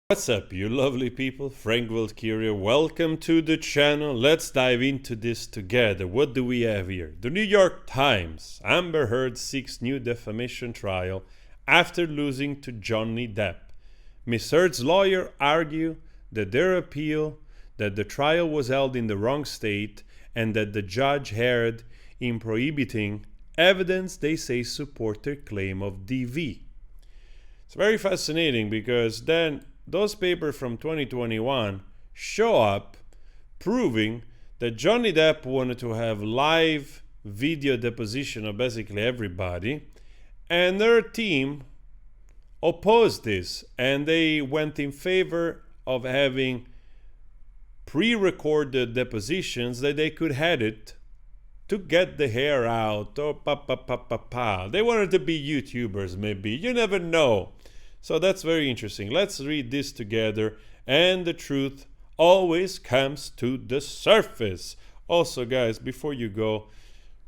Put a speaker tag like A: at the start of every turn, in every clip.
A: What's up, you lovely people? Frank Valkyria, welcome to the channel. Let's dive into this together. What do we have here? The New York Times. Amber Heard seeks new defamation trial after losing to Johnny Depp. Ms. Heard's lawyer argue that their appeal, that the trial was held in the wrong state and that the judge erred in prohibiting evidence they say support their claim of DV. It's very fascinating because then those papers from 2021 show up proving that Johnny Depp wanted to have live video deposition of basically everybody, and their team opposed this and they went in favor of having pre-recorded depositions that they could edit to get the hair out or They wanted to be YouTubers, maybe. You never know. So that's very interesting. Let's read this together, and the truth always comes to the surface. Also, guys, before you go,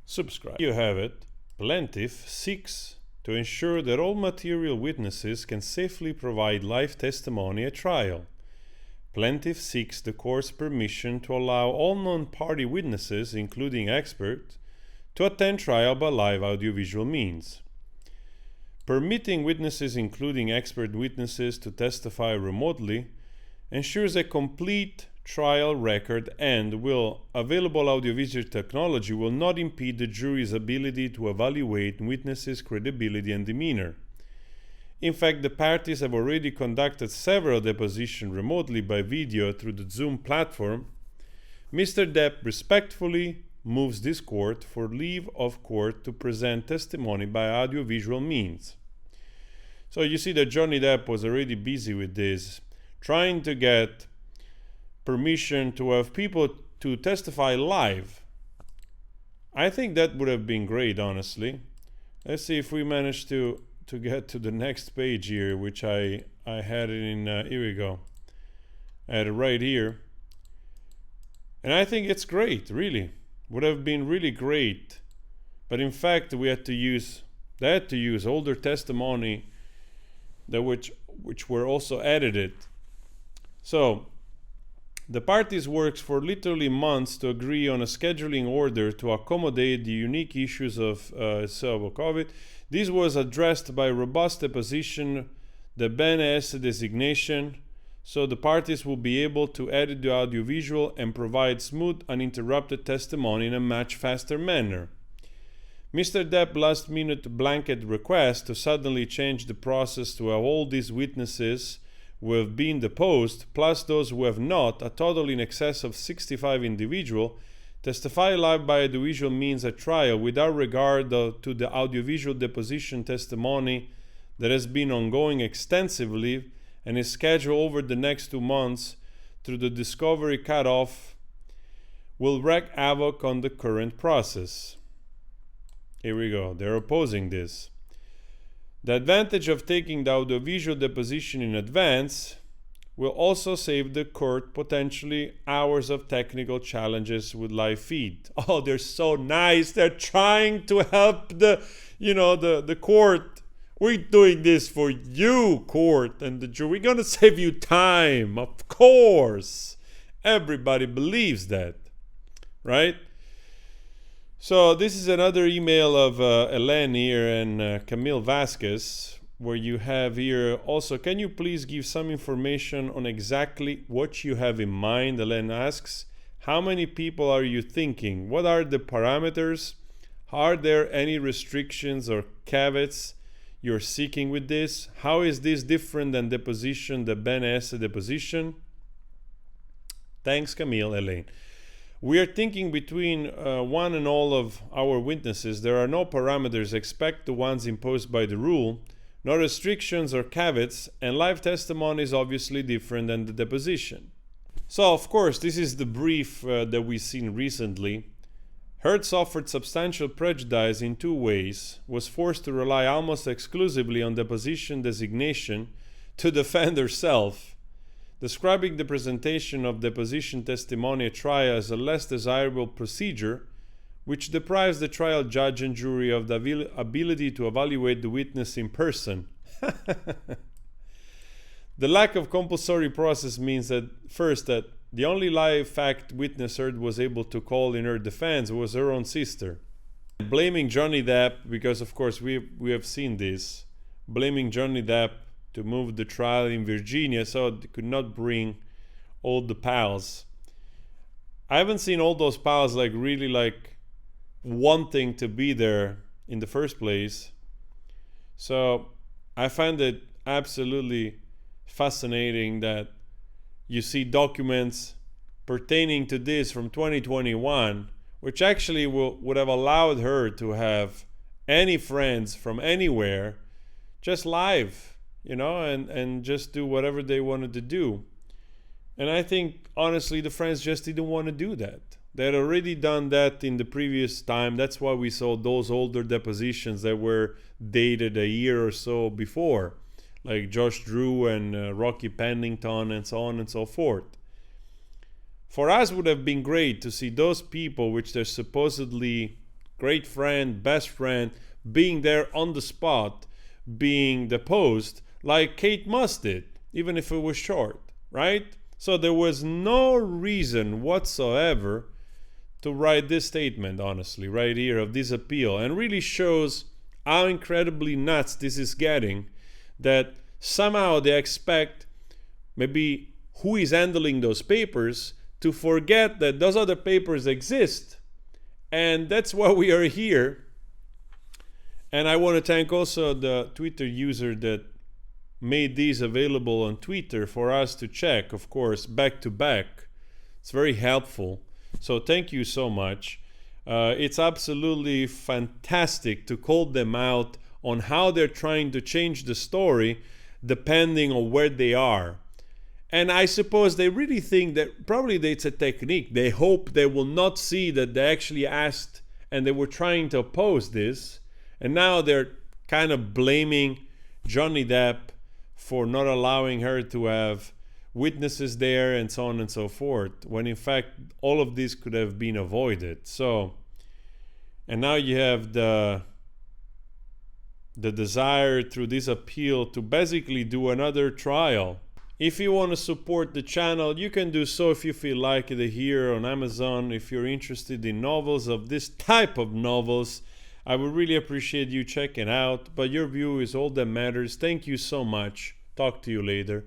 A: subscribe. You have it. Plaintiff seeks to ensure that all material witnesses can safely provide live testimony at trial. Plaintiff seeks the court's permission to allow all non-party witnesses, including experts, to attend trial by live audiovisual means. Permitting witnesses, including expert witnesses, to testify remotely ensures a complete trial record and available audiovisual technology will not impede the jury's ability to evaluate witnesses' credibility and demeanor. In fact, the parties have already conducted several depositions remotely by video through the Zoom platform. Mr. Depp respectfully moves this court for leave of court to present testimony by audiovisual means. So you see that Johnny Depp was already busy with this, trying to get permission to have people to testify live. I think that would have been great, honestly. Let's see if we manage to get to the next page here, which I had it in, here we go. I had it right here. And I think it's great, really. Would have been really great. But in fact, they had to use older testimony that which were also edited. So the parties worked for literally months to agree on a scheduling order to accommodate the unique issues of COVID. This was addressed by robust deposition, the BNS designation, so the parties will be able to edit the audiovisual and provide smooth, uninterrupted testimony in a much faster manner. Mr. Depp's last-minute blanket request to suddenly change the process to have all these witnesses who have been deposed, plus those who have not, a total in excess of 65 individuals, testify live by audiovisual means at trial without regard to the audiovisual deposition testimony that has been ongoing extensively and is scheduled over the next 2 months through the discovery cutoff, will wreak havoc on the current process. Here we go. They're opposing this. The advantage of taking the audiovisual deposition in advance will also save the court potentially hours of technical challenges with live feed. Oh, they're so nice. They're trying to help the court. We're doing this for you, court, and the jury. We're going to save you time. Of course. Everybody believes that, right? So this is another email of Elaine here and Camille Vasquez, where you have here also, can you please give some information on exactly what you have in mind? Elaine asks, how many people are you thinking? What are the parameters? Are there any restrictions or caveats you're seeking with this? How is this different than deposition, the BNS deposition? Thanks, Camille. Elaine. We are thinking between one and all of our witnesses. There are no parameters except the ones imposed by the rule, no restrictions or caveats, and live testimony is obviously different than the deposition. So, of course, this is the brief that we've seen recently. Heard suffered substantial prejudice in two ways, was forced to rely almost exclusively on deposition designation to defend herself, describing the presentation of deposition testimony at trial as a less desirable procedure, which deprives the trial judge and jury of the ability to evaluate the witness in person. The lack of compulsory process means that, first, that the only live fact witness Heard was able to call in her defense was her own sister. Blaming Johnny Depp, because of course we have seen this, blaming Johnny Depp to move the trial in Virginia so they could not bring all the pals. I haven't seen all those pals like really like wanting to be there in the first place. So I find it absolutely fascinating that you see documents pertaining to this from 2021, which actually would have allowed her to have any friends from anywhere just live, and just do whatever they wanted to do. And I think, honestly, the friends just didn't want to do that. They had already done that in the previous time. That's why we saw those older depositions that were dated a year or so before, like Josh Drew and Rocky Pennington and so on and so forth. For us, it would have been great to see those people, which they're supposedly great friend, best friend, being there on the spot, being deposed, like Kate Moss did, even if it was short, right? So there was no reason whatsoever to write this statement, honestly, right here, of this appeal, and really shows how incredibly nuts this is getting, that somehow they expect maybe who is handling those papers to forget that those other papers exist. And that's why we are here. And I want to thank also the Twitter user that made these available on Twitter for us to check, of course, back to back. It's very helpful. So thank you so much. It's absolutely fantastic to call them out on how they're trying to change the story depending on where they are. And I suppose they really think that probably it's a technique. They hope they will not see that they actually asked and they were trying to oppose this. And now they're kind of blaming Johnny Depp for not allowing her to have witnesses there and so on and so forth, when in fact all of this could have been avoided. So, and now you have the desire through this appeal to basically do another trial. If you want to support the channel, you can do so if you feel like it here on Amazon. If you're interested in novels of this type of novels, I would really appreciate you checking out, but your view is all that matters. Thank you so much. Talk to you later.